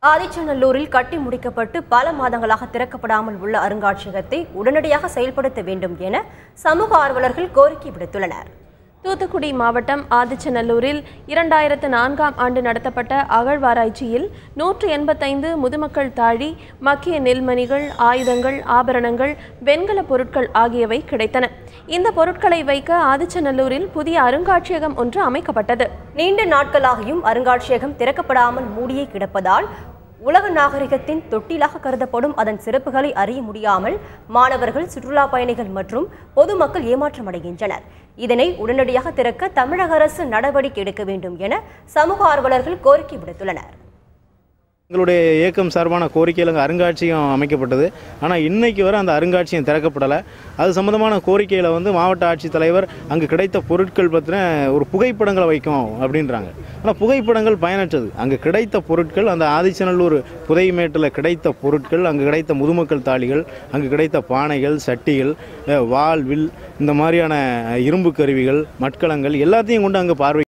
ஆதிச்சநல்லூரில் கட்டி முடிக்கப்பட்டு பல மாதங்களாக திறக்கப்படாமல் உள்ள அருங்காட்சியகத்தை உடனடியாக செயல்படுத்த வேண்டும் என சமூக ஆர்வலர்கள் கோரிக்கை விடுத்துள்ளனர். தூத்துக்குடி மாவட்டம் ஆதிச்சநல்லூரில் 2004ஆம் ஆண்டு நடத்தப்பட்ட அகழ்வாராய்ச்சியில் 185 முதுமக்கள் தாழி, மக்கிய நெல்மணிகள், ஆயுதங்கள், ஆபரணங்கள், வெண்கல பொருட்கள் ஆகியவை கிடைத்தன. இந்த பொருட்களை வைக்க ஆதிச்சநல்லூரில் புதிய அருங்காட்சியகம் ஒன்று அமைக்கப்பட்டது. நீண்ட நாட்களாகியும் அருங்காட்சியகம் திறக்கப்படாமல் மூடியே கிடப்பதால் உலக நாகரிகத்தின் தொட்டிலாக கருதப்படும் அதன் சிறப்புகளை அறிய முடியாமல் மாணவர்கள், சுற்றுலா பயணிகள் மற்றும் பொதுமக்கள் ஏமாற்றமடைகின்றனர். இதனை உடனடியாக திறக்க தமிழக அரசு நடவடிக்கை எடுக்க வேண்டும் என சமூக ஆர்வலர்கள் கோரிக்கை விடுத்துள்ளனர். எங்களுடைய இயக்கம் சார்பான கோரிக்கையில் அங்கே அருங்காட்சியகம் அமைக்கப்பட்டது. ஆனால் இன்னைக்கு வரை அந்த அருங்காட்சியகம் திறக்கப்படலை. அது சம்மந்தமான கோரிக்கையில் மாவட்ட ஆட்சித்தலைவர் அங்கு கிடைத்த பொருட்கள் பற்றின ஒரு புகைப்படங்களை வைக்கும் அப்படின்றாங்க. ஆனால் புகைப்படங்கள் பயனற்றது. அங்கு கிடைத்த பொருட்கள், அந்த ஆதிச்சநல்லூர் புதைமேட்டில் கிடைத்த பொருட்கள், அங்கு கிடைத்த முதுமக்கள் தாளிகள், அங்கு கிடைத்த பானைகள், சட்டிகள், வாள், வில், இந்த மாதிரியான இரும்பு கருவிகள், மட்கலங்கள் எல்லாத்தையும் கொண்டு அங்கே பார்வை